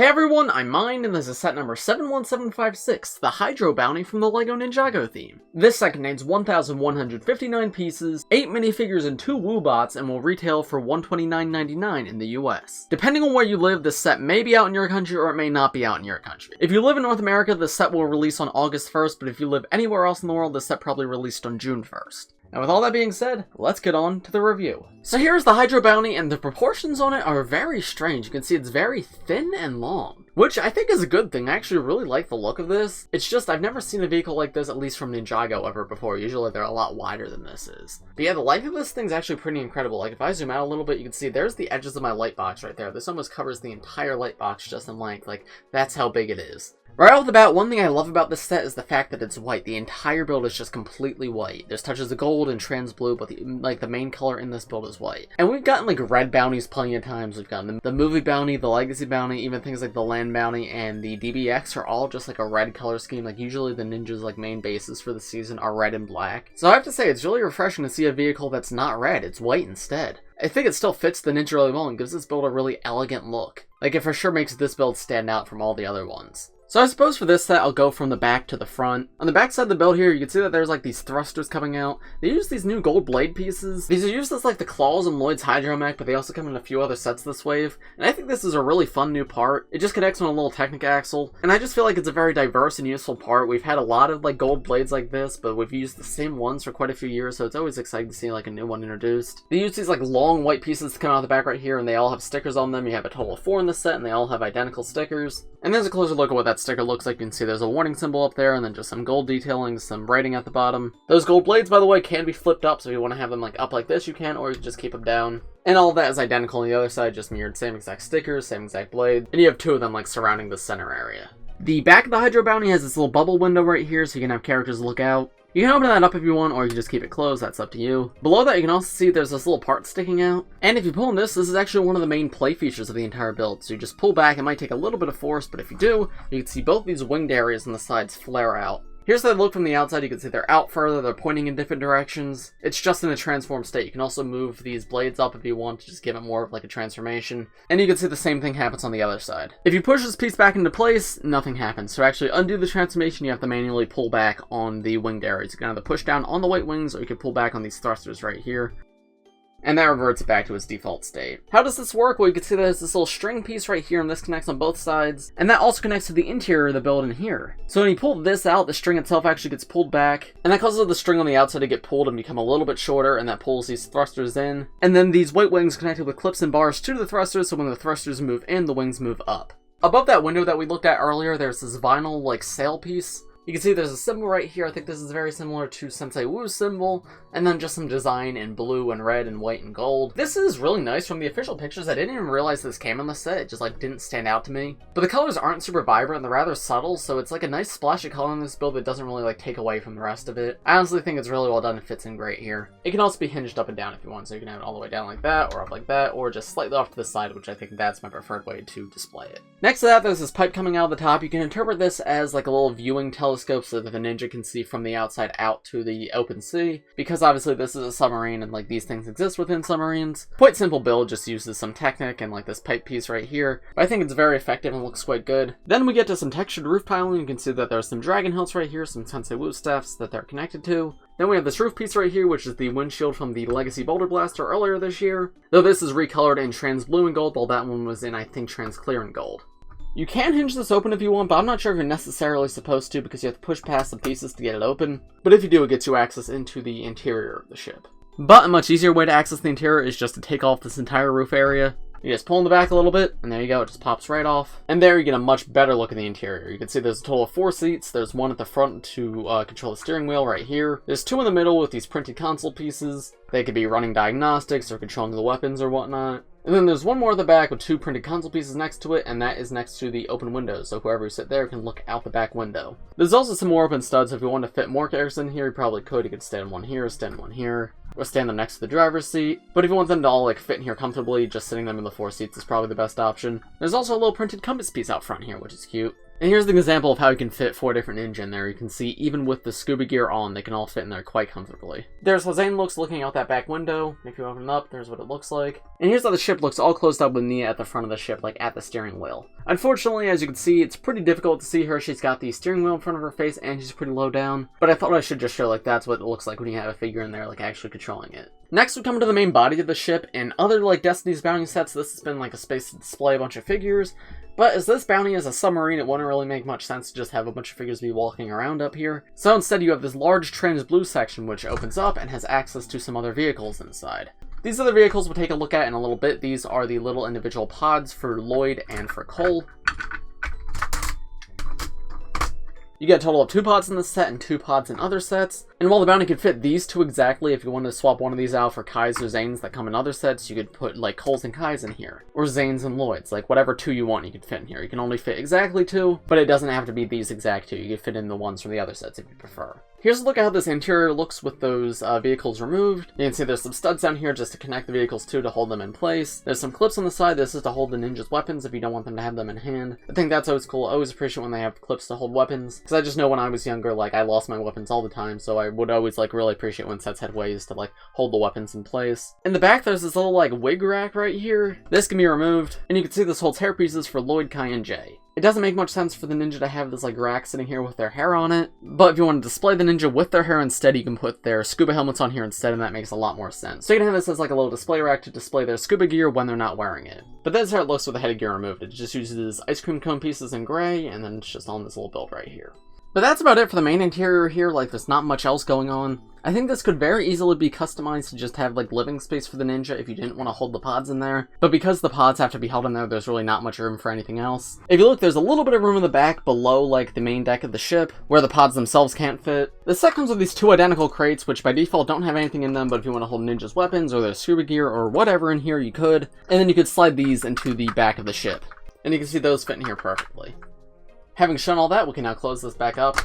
Hey everyone, I'm Mine, and this is set number 71756, the Hydro Bounty from the LEGO Ninjago theme. This set contains 1,159 pieces, 8 minifigures and 2 Woobots, and will retail for $129.99 in the US. Depending on where you live, this set may be out in your country or it may not be out in your country. If you live in North America, this set will release on August 1st, but if you live anywhere else in the world, this set probably released on June 1st. And with all that being said, let's get on to the review. So here's the Hydro Bounty, and the proportions on it are very strange. You can see it's very thin and long, which I think is a good thing. I actually really like the look of this. It's just, I've never seen a vehicle like this, at least from Ninjago, ever before. Usually they're a lot wider than this is. But yeah, the length of this thing's actually pretty incredible. Like, if I zoom out a little bit, you can see there's the edges of my light box right there. This almost covers the entire light box just in length. Like, that's how big it is. Right off the bat, one thing I love about this set is the fact that it's white. The entire build is just completely white. There's touches of gold and trans blue, but the main color in this build is white. And we've gotten like red bounties plenty of times. We've gotten the movie bounty, the legacy bounty, even things like the land bounty and the DBX are all just like a red color scheme. Like usually the ninjas like main bases for the season are red and black. So I have to say it's really refreshing to see a vehicle that's not red. It's white instead. I think it still fits the ninja really well and gives this build a really elegant look. Like it for sure makes this build stand out from all the other ones. So I suppose for this set, I'll go from the back to the front. On the back side of the build here, you can see that there's like these thrusters coming out. They use these new gold blade pieces. These are used as like the claws in Lloyd's Hydro Mech, but they also come in a few other sets this wave. And I think this is a really fun new part. It just connects on a little Technic axle. And I just feel like it's a very diverse and useful part. We've had a lot of like gold blades like this, but we've used the same ones for quite a few years, so it's always exciting to see like a new one introduced. They use these like long white pieces to come out of the back right here, and they all have stickers on them. You have a total of 4 in this set, and they all have identical stickers. And there's a closer look at what that sticker looks like. You can see there's a warning symbol up there, and then just some gold detailing, some writing at the bottom. Those gold blades, by the way, can be flipped up, so if you want to have them like up like this, you can, or you can just keep them down. And all of that is identical on the other side, just mirrored, same exact stickers, same exact blade, and you have 2 of them like surrounding the center area. The back of the Hydro Bounty has this little bubble window right here, so you can have characters look out. You can open that up if you want, or you can just keep it closed, that's up to you. Below that, you can also see there's this little part sticking out. And if you pull on this is actually one of the main play features of the entire build. So you just pull back, it might take a little bit of force, but if you do, you can see both these winged areas on the sides flare out. Here's how they look from the outside. You can see they're out further, they're pointing in different directions. It's just in a transformed state. You can also move these blades up if you want to just give it more of like a transformation. And you can see the same thing happens on the other side. If you push this piece back into place, nothing happens. So actually undo the transformation, you have to manually pull back on the winged areas. You can either push down on the white wings, or you can pull back on these thrusters right here. And that reverts it back to its default state. How does this work? Well, you can see there's this little string piece right here, and this connects on both sides. And that also connects to the interior of the build in here. So when you pull this out, the string itself actually gets pulled back. And that causes the string on the outside to get pulled and become a little bit shorter, and that pulls these thrusters in. And then these white wings connected with clips and bars to the thrusters, so when the thrusters move in, the wings move up. Above that window that we looked at earlier, there's this vinyl, like, sail piece. You can see there's a symbol right here. I think this is very similar to Sensei Wu's symbol, and then just some design in blue and red and white and gold. This is really nice from the official pictures. I didn't even realize this came in the set. It just like didn't stand out to me. But the colors aren't super vibrant. They're rather subtle, so it's like a nice splash of color in this build that doesn't really like take away from the rest of it. I honestly think it's really well done and fits in great here. It can also be hinged up and down if you want, so you can have it all the way down like that, or up like that, or just slightly off to the side, which I think that's my preferred way to display it. Next to that, there's this pipe coming out of the top. You can interpret this as like a little viewing telescope so that the ninja can see from the outside out to the open sea, because obviously this is a submarine and like these things exist within submarines. Quite simple build, just uses some Technic and like this pipe piece right here, but I think it's very effective and looks quite good. Then we get to some textured roof tiling. You can see that there's some dragon hilts right here, some Sensei Wu staffs that they're connected to. Then we have this roof piece right here, which is the windshield from the Legacy Boulder Blaster earlier this year, though this is recolored in trans blue and gold, while that one was in, I think, trans clear and gold. You can hinge this open if you want, but I'm not sure if you're necessarily supposed to, because you have to push past the pieces to get it open. But if you do, it gets you access into the interior of the ship. But a much easier way to access the interior is just to take off this entire roof area. You just pull in the back a little bit, and there you go, it just pops right off. And there you get a much better look at the interior. You can see there's a total of 4 seats. There's one at the front to control the steering wheel right here. There's 2 in the middle with these printed console pieces. They could be running diagnostics or controlling the weapons or whatnot. And then there's one more at the back with 2 printed console pieces next to it, and that is next to the open windows, so whoever you sit there can look out the back window. There's also some more open studs, so if you want to fit more characters in here, you probably could. You could stand one here, stand one here, or stand them next to the driver's seat. But if you want them to all like fit in here comfortably, just sitting them in the 4 seats is probably the best option. There's also a little printed compass piece out front here, which is cute. And here's an example of how you can fit 4 different ninja in there. You can see even with the scuba gear on, they can all fit in there quite comfortably. There's how Zane looks looking out that back window. If you open it up, there's what it looks like. And here's how the ship looks all closed up with Nya at the front of the ship, like at the steering wheel. Unfortunately, as you can see, it's pretty difficult to see her. She's got the steering wheel in front of her face and she's pretty low down. But I thought I should just show like that's what it looks like when you have a figure in there like actually controlling it. Next we come to the main body of the ship. In other like Destiny's Bounty sets, this has been like a space to display a bunch of figures. But as this bounty is a submarine, it wouldn't really make much sense to just have a bunch of figures be walking around up here. So instead you have this large trans blue section which opens up and has access to some other vehicles inside. These other vehicles we'll take a look at in a little bit. These are the little individual pods for Lloyd and for Cole. You get a total of 2 pods in this set and 2 pods in other sets. And while the bounty could fit these 2 exactly, if you wanted to swap one of these out for Kai's or Zane's that come in other sets, you could put like Cole's and Kai's in here. Or Zane's and Lloyd's, like whatever 2 you want you could fit in here. You can only fit exactly 2, but it doesn't have to be these exact 2. You could fit in the ones from the other sets if you prefer. Here's a look at how this interior looks with those vehicles removed. You can see there's some studs down here just to connect the vehicles to hold them in place. There's some clips on the side. This is to hold the ninjas' weapons if you don't want them to have them in hand. I think that's always cool. I always appreciate when they have clips to hold weapons, because I just know when I was younger, like, I lost my weapons all the time, so I would always, like, really appreciate when sets had ways to, like, hold the weapons in place. In the back, there's this little, like, wig rack right here. This can be removed, and you can see this holds hair pieces for Lloyd, Kai, and Jay. It doesn't make much sense for the ninja to have this like rack sitting here with their hair on it, but if you want to display the ninja with their hair instead, you can put their scuba helmets on here instead, and that makes a lot more sense. So you can have this as like a little display rack to display their scuba gear when they're not wearing it. But that's how it looks with the headgear removed. It just uses ice cream cone pieces in gray, and then it's just on this little build right here. But that's about it for the main interior here. Like, there's not much else going on. I think this could very easily be customized to just have, like, living space for the ninja if you didn't want to hold the pods in there. But because the pods have to be held in there, there's really not much room for anything else. If you look, there's a little bit of room in the back below, like, the main deck of the ship, where the pods themselves can't fit. The set comes with these 2 identical crates, which by default don't have anything in them, but if you want to hold ninjas' weapons or their scuba gear or whatever in here, you could. And then you could slide these into the back of the ship. And you can see those fit in here perfectly. Having shown all that, we can now close this back up.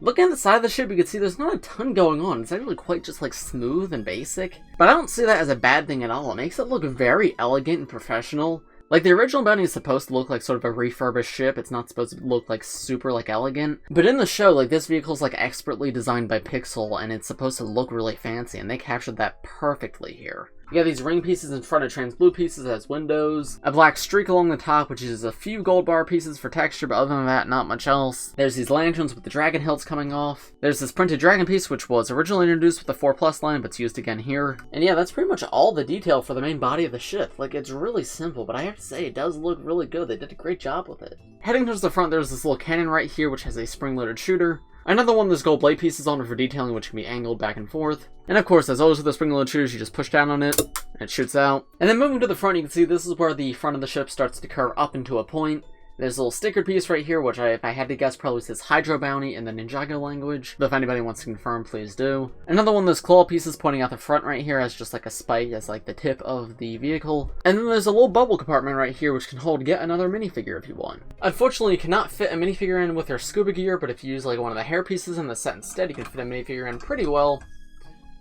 Looking at the side of the ship, you can see there's not a ton going on. It's actually quite just like smooth and basic. But I don't see that as a bad thing at all. It makes it look very elegant and professional. Like, the original bounty is supposed to look like sort of a refurbished ship. It's not supposed to look like super like elegant. But in the show, like, this vehicle's like expertly designed by Pixel, and it's supposed to look really fancy, and they captured that perfectly here. You got these ring pieces in front of trans blue pieces as windows, a black streak along the top, which is a few gold bar pieces for texture, but other than that, not much else. There's these lanterns with the dragon hilts coming off. There's this printed dragon piece, which was originally introduced with the 4+ line, but it's used again here. And yeah, that's pretty much all the detail for the main body of the ship. Like, it's really simple, but I have to say, it does look really good. They did a great job with it. Heading towards the front, there's this little cannon right here, which has a spring-loaded shooter. Another one there's gold blade pieces on it for detailing, which can be angled back and forth. And of course, as always with the spring-loaded shooters, you just push down on it, and it shoots out. And then moving to the front, you can see this is where the front of the ship starts to curve up into a point. There's a little stickered piece right here, which if I had to guess, probably says Hydro Bounty in the Ninjago language. But if anybody wants to confirm, please do. Another one of those claw pieces pointing out the front right here has just like a spike as like the tip of the vehicle. And then there's a little bubble compartment right here, which can hold yet another minifigure if you want. Unfortunately, you cannot fit a minifigure in with their scuba gear, but if you use like one of the hair pieces in the set instead, you can fit a minifigure in pretty well.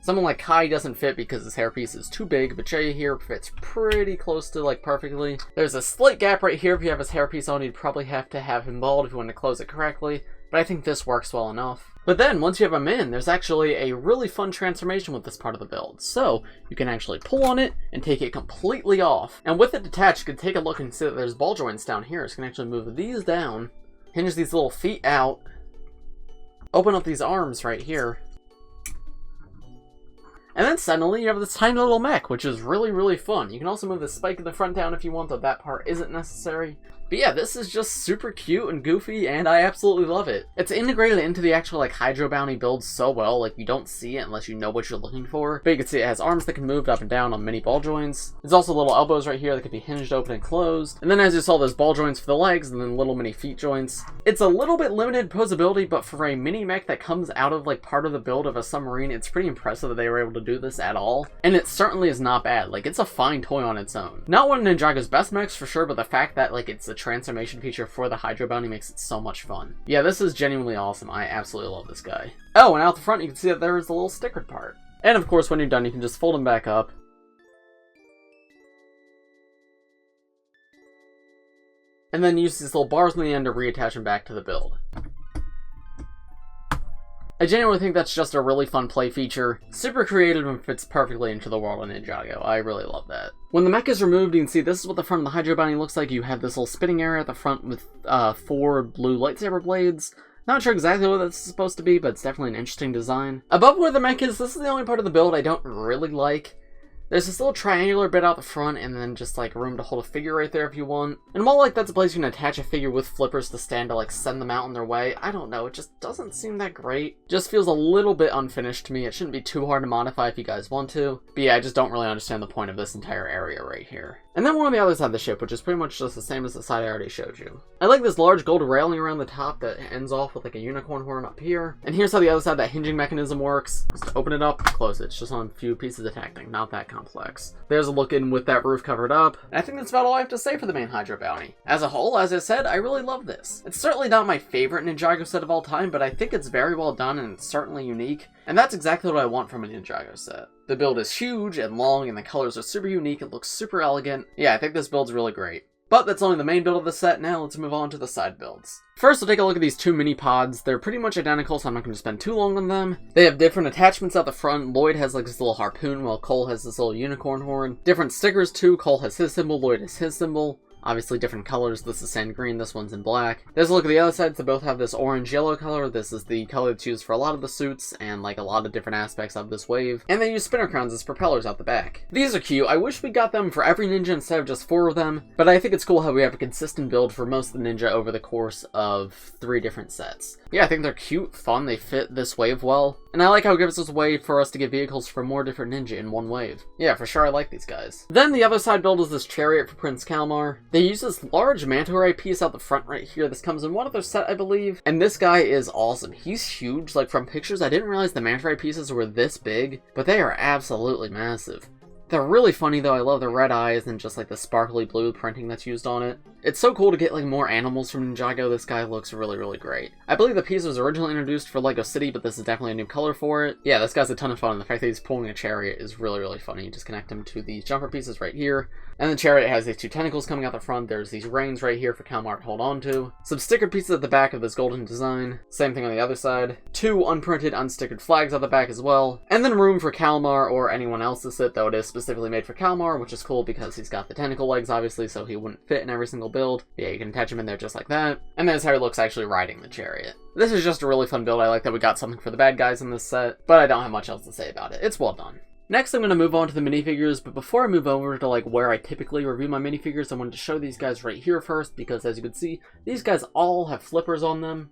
Someone like Kai doesn't fit because his hairpiece is too big, but Jay here fits pretty close to like perfectly. There's a slight gap right here. If you have his hairpiece on, you'd probably have to have him bald if you want to close it correctly, but I think this works well enough. But then, once you have him in, there's actually a really fun transformation with this part of the build. So, you can actually pull on it and take it completely off. And with it detached, you can take a look and see that there's ball joints down here. So you can actually move these down, hinge these little feet out, open up these arms right here, and then suddenly you have this tiny little mech, which is really, really fun. You can also move the spike in the front down if you want, though that part isn't necessary. But yeah, this is just super cute and goofy, and I absolutely love it. It's integrated into the actual like Hydro Bounty build so well, like you don't see it unless you know what you're looking for. But you can see it has arms that can move up and down on many ball joints. There's also little elbows right here that can be hinged open and closed. And then as you saw, there's ball joints for the legs, and then little mini feet joints. It's a little bit limited posability, but for a mini mech that comes out of like part of the build of a submarine, it's pretty impressive that they were able to do this at all. And it certainly is not bad. Like, it's a fine toy on its own. Not one of Ninjago's best mechs for sure, but the fact that like it's a transformation feature for the Hydro Bounty makes it so much fun. Yeah, this is genuinely awesome. I absolutely love this guy. Oh, and out the front you can see that there is the little stickered part. And of course, when you're done, you can just fold him back up. and then use these little bars in the end to reattach them back to the build. I genuinely think that's just a really fun play feature. Super creative and fits perfectly into the world of Ninjago. I really love that. When the mech is removed, you can see this is what the front of the Hydro Bounty looks like. You have this little spinning area at the front with 4 blue lightsaber blades. Not sure exactly what that's supposed to be, but it's definitely an interesting design. Above where the mech is, this is the only part of the build I don't really like. There's this little triangular bit out the front, and then just like room to hold a figure right there if you want. And while like that's a place you can attach a figure with flippers to stand to like send them out on their way, I don't know, it just doesn't seem that great. Just feels a little bit unfinished to me. It shouldn't be too hard to modify if you guys want to. But yeah, I just don't really understand the point of this entire area right here. And then we're on the other side of the ship, which is pretty much just the same as the side I already showed you. I like this large gold railing around the top that ends off with like a unicorn horn up here. And here's how the other side of that hinging mechanism works. Just to open it up, close it. It's just on a few pieces of tacking, not that complex. There's a look in with that roof covered up. And I think that's about all I have to say for the main Hydro Bounty. As a whole, as I said, I really love this. It's certainly not my favorite Ninjago set of all time, but I think it's very well done and it's certainly unique. And that's exactly what I want from a Ninjago set. The build is huge and long, and the colors are super unique. It looks super elegant. Yeah, I think this build's really great. But that's only the main build of the set. Now let's move on to the side builds. First, we'll take a look at these 2 mini pods. They're pretty much identical, so I'm not going to spend too long on them. They have different attachments out the front. Lloyd has like this little harpoon, while Cole has this little unicorn horn. Different stickers too. Cole has his symbol, Lloyd has his symbol. Obviously different colors. This is sand green, this one's in black. There's a look at the other sides. They both have this orange-yellow color. This is the color that's used for a lot of the suits and like a lot of different aspects of this wave. And they use spinner crowns as propellers out the back. These are cute. I wish we got them for every ninja instead of just 4 of them, but I think it's cool how we have a consistent build for most of the ninja over the course of 3 different sets. Yeah, I think they're cute, fun, they fit this wave well. And I like how it gives us a way for us to get vehicles for more different ninja in one wave. Yeah, for sure I like these guys. Then the other side build is this chariot for Prince Kalmaar. They use this large manta ray piece out the front right here. This comes in one other set, I believe. And this guy is awesome. He's huge. Like from pictures, I didn't realize the manta ray pieces were this big, but they are absolutely massive. They're really funny though. I love the red eyes and just like the sparkly blue printing that's used on it. It's so cool to get like more animals from Ninjago. This guy looks really, really great. I believe the piece was originally introduced for LEGO City, but this is definitely a new color for it. Yeah, this guy's a ton of fun. And the fact that he's pulling a chariot is really, really funny. You just connect him to these jumper pieces right here. And the chariot has these 2 tentacles coming out the front. There's these reins right here for Kalmaar to hold on to. Some sticker pieces at the back of this golden design. Same thing on the other side. 2 unprinted, unstickered flags at the back as well. And then room for Kalmaar or anyone else to sit, though it is specifically made for Kalmaar, which is cool because he's got the tentacle legs, obviously, so he wouldn't fit in every single build. Yeah, you can attach him in there just like that. And there's how he looks actually riding the chariot. This is just a really fun build. I like that we got something for the bad guys in this set, but I don't have much else to say about it. It's well done. Next, I'm going to move on to the minifigures, but before I move over to like where I typically review my minifigures, I wanted to show these guys right here first, because as you can see, these guys all have flippers on them.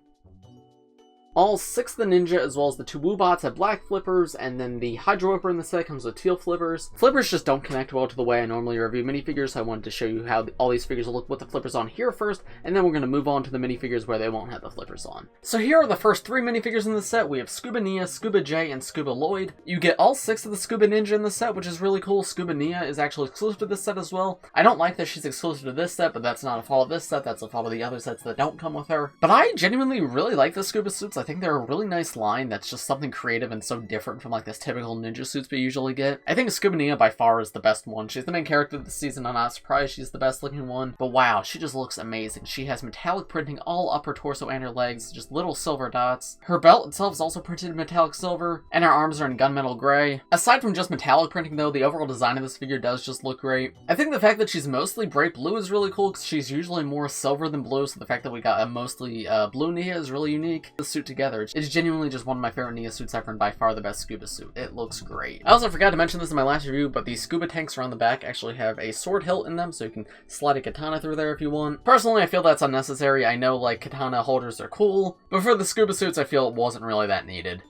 All 6 of the ninja, as well as the 2 Woobots, have black flippers, and then the Hydro Whipper in the set comes with teal flippers. Flippers just don't connect well to the way I normally review minifigures, so I wanted to show you how all these figures will look with the flippers on here first, and then we're going to move on to the minifigures where they won't have the flippers on. So here are the first 3 minifigures in the set. We have Scuba Nya, Scuba Jay, and Scuba Lloyd. You get all 6 of the Scuba Ninja in the set, which is really cool. Scuba Nya is actually exclusive to this set as well. I don't like that she's exclusive to this set, but that's not a fault of this set, that's a fault of the other sets that don't come with her. But I genuinely really like the Scuba suits. I think they're a really nice line that's just something creative and so different from like this typical ninja suits we usually get. I think Scuba Nya by far is the best one. She's the main character of the season. I'm not surprised she's the best looking one, but wow, she just looks amazing. She has metallic printing all up her torso and her legs, just little silver dots. Her belt itself is also printed in metallic silver, and her arms are in gunmetal gray. Aside from just metallic printing though, the overall design of this figure does just look great. I think the fact that she's mostly bright blue is really cool because she's usually more silver than blue, so the fact that we got a mostly blue Nya is really unique. The suit together, it's genuinely just one of my favorite Nya suits ever and by far the best scuba suit. It looks great. I also forgot to mention this in my last review, but these scuba tanks around the back actually have a sword hilt in them, so you can slide a katana through there if you want. Personally, I feel that's unnecessary. I know like katana holders are cool, but for the scuba suits, I feel it wasn't really that needed.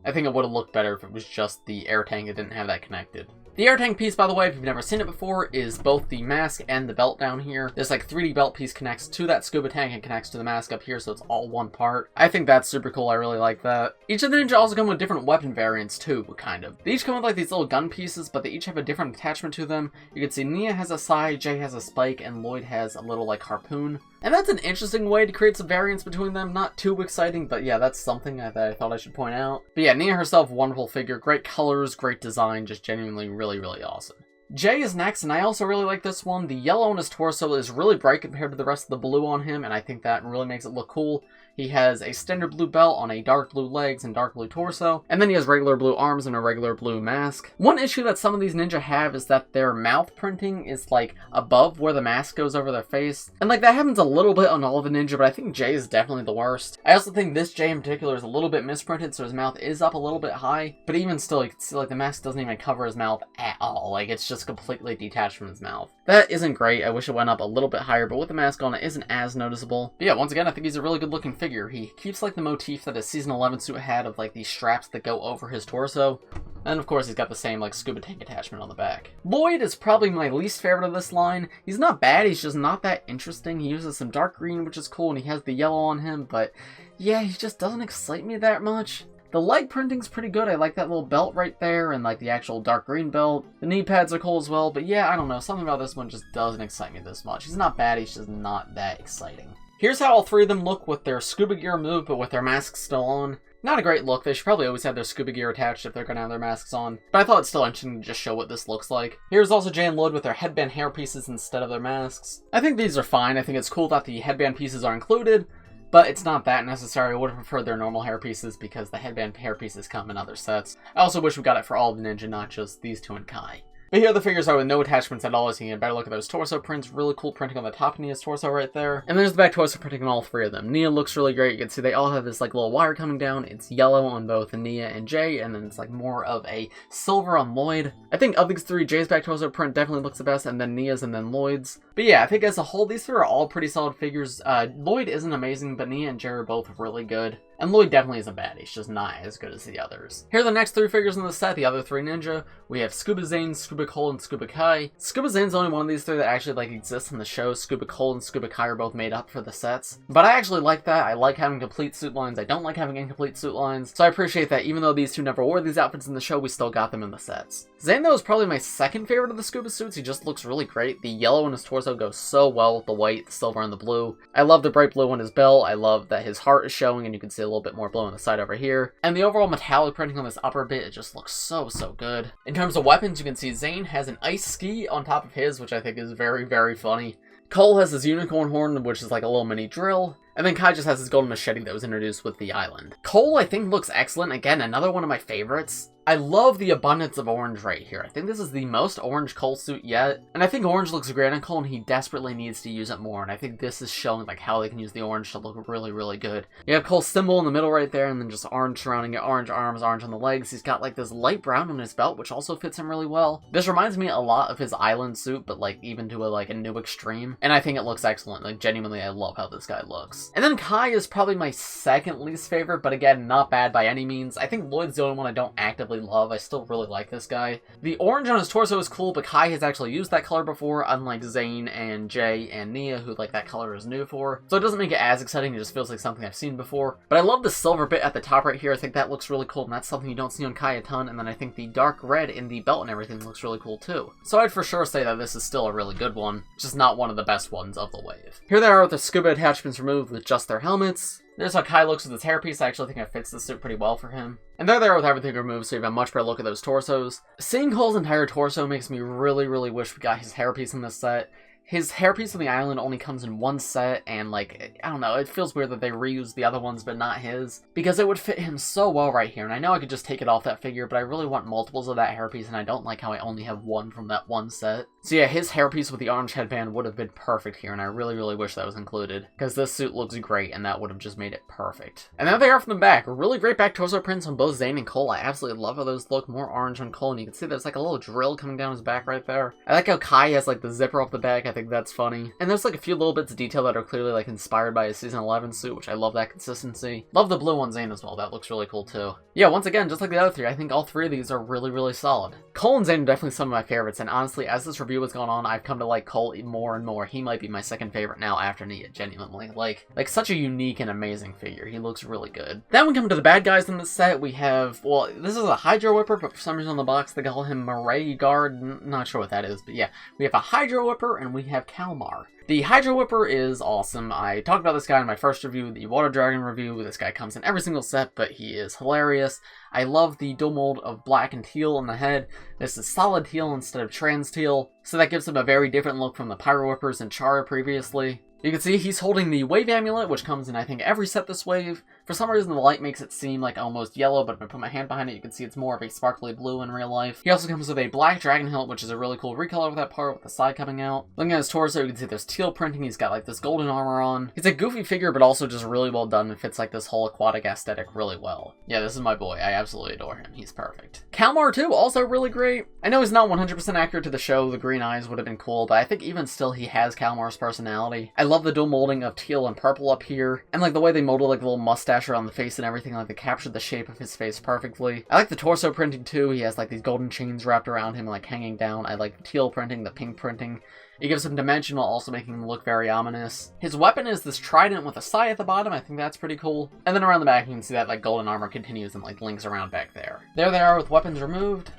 I think it would have looked better if it was just the air tank that didn't have that connected. The air tank piece, by the way, if you've never seen it before, is both the mask and the belt down here. This like 3D belt piece connects to that scuba tank and connects to the mask up here, so it's all one part. I think that's super cool. I really like that. Each of the ninja also come with different weapon variants too, kind of. They each come with like these little gun pieces, but they each have a different attachment to them. You can see Nya has a sai, Jay has a spike, and Lloyd has a little like harpoon. And that's an interesting way to create some variance between them. Not too exciting, but yeah, that's something that I thought I should point out. But yeah, Nya herself, wonderful figure, great colors, great design, just genuinely really, really awesome. Jay is next, and I also really like this one. The yellow on his torso is really bright compared to the rest of the blue on him, and I think that really makes it look cool. He has a standard blue belt on a dark blue legs and dark blue torso, and then he has regular blue arms and a regular blue mask. One issue that some of these ninja have is that their mouth printing is like above where the mask goes over their face, and like that happens a little bit on all of the ninja, but I think Jay is definitely the worst. I also think this Jay in particular is a little bit misprinted, so his mouth is up a little bit high, but even still you can see like the mask doesn't even cover his mouth at all. Like it's just completely detached from his mouth. That isn't great. I wish it went up a little bit higher, but with the mask on it isn't as noticeable. But yeah, once again, I think he's a really good looking figure. He keeps like the motif that his Season 11 suit had of like these straps that go over his torso. And of course he's got the same like scuba tank attachment on the back. Lloyd is probably my least favorite of this line. He's not bad, he's just not that interesting. He uses some dark green, which is cool, and he has the yellow on him, but yeah, he just doesn't excite me that much. The leg printing's pretty good. I like that little belt right there and like the actual dark green belt. The knee pads are cool as well, but yeah, I don't know. Something about this one just doesn't excite me this much. He's not bad, he's just not that exciting. Here's how all three of them look with their scuba gear removed, but with their masks still on. Not a great look. They should probably always have their scuba gear attached if they're going to have their masks on, but I thought it's still interesting to just show what this looks like. Here's also Jay and Lloyd with their headband hair pieces instead of their masks. I think these are fine. I think it's cool that the headband pieces are included, but it's not that necessary. I would have preferred their normal hair pieces because the headband hair pieces come in other sets. I also wish we got it for all of the ninja, not just these two and Kai. But here the figures are with no attachments at all, as you can get a better look at those torso prints. Really cool printing on the top of Nia's torso right there. And there's the back torso printing on all three of them. Nya looks really great. You can see they all have this like little wire coming down. It's yellow on both Nya and Jay, and then it's like more of a silver on Lloyd. I think of these three, Jay's back torso print definitely looks the best, and then Nia's and then Lloyd's. But yeah, I think as a whole, these three are all pretty solid figures. Lloyd isn't amazing, but Nya and Jay are both really good. And Lloyd definitely isn't bad, he's just not as good as the others. Here are the next three figures in the set, the other three ninja. We have Scuba Zane, Scuba Kai, and Scuba Kai. Scuba Zane's the only one of these three that actually like exists in the show. Scuba Kai and Scuba Kai are both made up for the sets. But I actually like that. I like having complete suit lines. I don't like having incomplete suit lines. So I appreciate that even though these two never wore these outfits in the show, we still got them in the sets. Zane though is probably my second favorite of the scuba suits. He just looks really great. The yellow on his torso goes so well with the white, the silver, and the blue. I love the bright blue on his belt. I love that his heart is showing and you can see a little bit more blue on the side over here. And the overall metallic printing on this upper bit, it just looks so good. In terms of weapons, you can see Zane has an ice ski on top of his, which I think is very funny. Cole has his unicorn horn, which is like a little mini drill. And then Kai just has his golden machete that was introduced with the island. Cole, I think, looks excellent. Again, another one of my favorites. I love the abundance of orange right here. I think this is the most orange Cole suit yet. And I think orange looks great on Cole, and he desperately needs to use it more. And I think this is showing like how they can use the orange to look really good. You have Cole's symbol in the middle right there, and then just orange surrounding it, orange arms, orange on the legs. He's got like this light brown on his belt, which also fits him really well. This reminds me a lot of his island suit, but like even to a new extreme. And I think it looks excellent. Like genuinely, I love how this guy looks. And then Kai is probably my second least favorite, but again, not bad by any means. I think Lloyd's the only one I don't actively love. I still really like this guy. The orange on his torso is cool, but Kai has actually used that color before, unlike Zane and Jay and Nya, who like that color is new for. So it doesn't make it as exciting, it just feels like something I've seen before. But I love the silver bit at the top right here. I think that looks really cool, and that's something you don't see on Kai a ton. And then I think the dark red in the belt and everything looks really cool too. So I'd for sure say that this is still a really good one, just not one of the best ones of the wave. Here they are with the scuba attachments removed with just their helmets. There's how Kai looks with his hairpiece. I actually think it fits the suit pretty well for him. And they're there with everything removed, so you have a much better look at those torsos. Seeing Cole's entire torso makes me really wish we got his hairpiece in this set. His hairpiece on the island only comes in one set, and like, I don't know, it feels weird that they reused the other ones but not his, because it would fit him so well right here, and I know I could just take it off that figure, but I really want multiples of that hairpiece, and I don't like how I only have one from that one set. So yeah, his hairpiece with the orange headband would have been perfect here, and I really wish that was included, because this suit looks great, and that would have just made it perfect. And there they are from the back. Really great back torso prints on both Zane and Cole. I absolutely love how those look. More orange on Cole, and you can see there's like a little drill coming down his back right there. I like how Kai has like the zipper off the back. I think that's funny. And there's like a few little bits of detail that are clearly like inspired by his Season 11 suit, which I love that consistency. Love the blue on Zane as well. That looks really cool too. Yeah, once again, just like the other three, I think all three of these are really solid. Cole and Zane are definitely some of my favorites, and honestly, as this review has gone on, I've come to like Cole more and more. He might be my second favorite now after Nya, genuinely. Like such a unique and amazing figure. He looks really good. Then we come to the bad guys in this set. We have, well, this is a Hydro Whipper, but for some reason on the box they call him Maaray Guard. Not sure what that is, but yeah. We have a Hydro Whipper, and we have Kalmaar. The Hydro Whipper is awesome. I talked about this guy in my first review, the Water Dragon review. This guy comes in every single set, but he is hilarious. I love the dual mold of black and teal on the head. This is solid teal instead of trans teal, so that gives him a very different look from the Pyro Whippers and Chara previously. You can see he's holding the Wave Amulet, which comes in, I think, every set this wave. For some reason, the light makes it seem like almost yellow, but if I put my hand behind it, you can see it's more of a sparkly blue in real life. He also comes with a black dragon hilt, which is a really cool recolor of that part with the side coming out. Looking at his torso, you can see there's teal printing. He's got like this golden armor on. He's a goofy figure, but also just really well done and fits like this whole aquatic aesthetic really well. Yeah, this is my boy. I absolutely adore him. He's perfect. Kalmaar too, also really great. I know he's not 100% accurate to the show. The green eyes would have been cool, but I think even still he has Kalmaar's personality. I love the dual molding of teal and purple up here, and like the way they molded like the little mustache around the face and everything, like they captured the shape of his face perfectly. I like the torso printing too. He has like these golden chains wrapped around him like hanging down. I like the teal printing, the pink printing. It gives him dimension while also making him look very ominous. His weapon is this trident with a sai at the bottom. I think that's pretty cool. And then around the back you can see that like golden armor continues and like links around back there. There they are with weapons removed.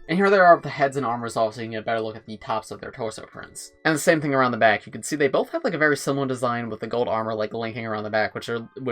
And here they are with the heads and armors off, so you can get a better look at the tops of their torso prints. And the same thing around the back. You can see they both have like a very similar design with the gold armor like linking around the back, which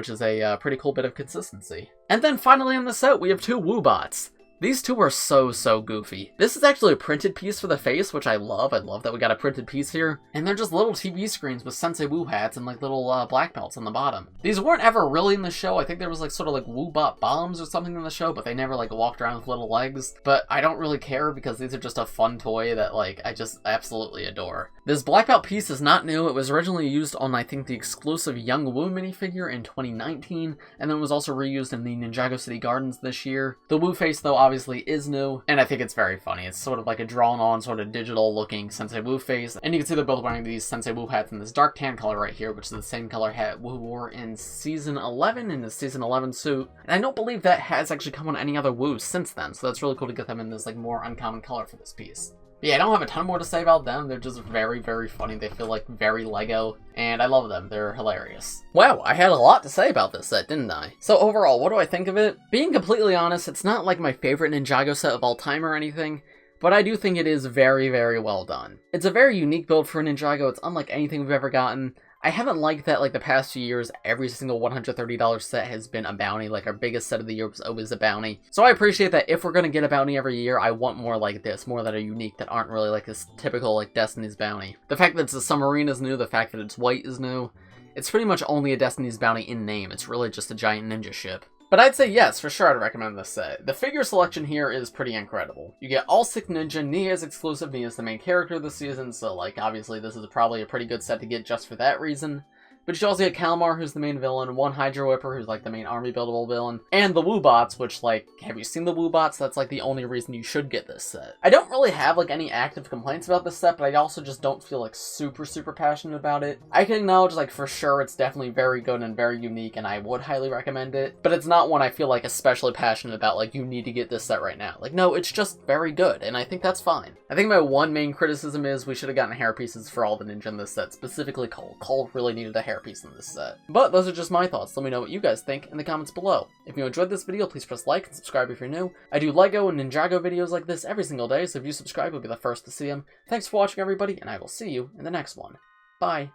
is a pretty cool bit of consistency. And then finally on the set, we have two Woobots. These two are so goofy. This is actually a printed piece for the face, which I love. I love that we got a printed piece here. And they're just little TV screens with Sensei Woo hats and like little black belts on the bottom. These weren't ever really in the show. I think there was like sort of like Woobot bombs or something in the show, but they never like walked around with little legs. But I don't really care because these are just a fun toy that like I just absolutely adore. This black belt piece is not new. It was originally used on I think the exclusive Young Woo minifigure in 2019, and then it was also reused in the Ninjago City Gardens this year. The Woo face though obviously is new, and I think it's very funny. It's sort of like a drawn-on, sort of digital-looking Sensei Woo face, and you can see they're both wearing these Sensei Woo hats in this dark tan color right here, which is the same color hat Woo wore in Season 11 in his Season 11 suit, and I don't believe that has actually come on any other Woos since then, so that's really cool to get them in this like more uncommon color for this piece. But yeah, I don't have a ton more to say about them. They're just very funny. They feel like very Lego, and I love them. They're hilarious. Wow, I had a lot to say about this set, didn't I? So overall, what do I think of it? Being completely honest, it's not like my favorite Ninjago set of all time or anything, but I do think it is very well done. It's a very unique build for a Ninjago. It's unlike anything we've ever gotten. I haven't liked that, like, the past few years, every single $130 set has been a bounty. Like, our biggest set of the year was always a bounty. So I appreciate that if we're gonna get a bounty every year, I want more like this, more that are unique, that aren't really like this typical, like, Destiny's bounty. The fact that it's a submarine is new, the fact that it's white is new. It's pretty much only a Destiny's bounty in name. It's really just a giant ninja ship. But I'd say yes, for sure I'd recommend this set. The figure selection here is pretty incredible. You get all 6 ninja. Nya is exclusive. Nya is the main character this season, so like obviously this is probably a pretty good set to get just for that reason. But you also get Kalmaar, who's the main villain, one Hydro Whipper, who's like the main army buildable villain, and the Woobots, which like, have you seen the Woobots? That's like the only reason you should get this set. I don't really have like any active complaints about this set, but I also just don't feel like super passionate about it. I can acknowledge like for sure it's definitely very good and very unique, and I would highly recommend it, but it's not one I feel like especially passionate about, like you need to get this set right now. Like no, it's just very good, and I think that's fine. I think my one main criticism is we should have gotten hair pieces for all the ninja in this set, specifically Cole. Cole really needed a hair piece in this set. But those are just my thoughts. Let me know what you guys think in the comments below. If you enjoyed this video, please press like and subscribe if you're new. I do LEGO and Ninjago videos like this every single day, so if you subscribe, you'll be the first to see them. Thanks for watching, everybody, and I will see you in the next one. Bye.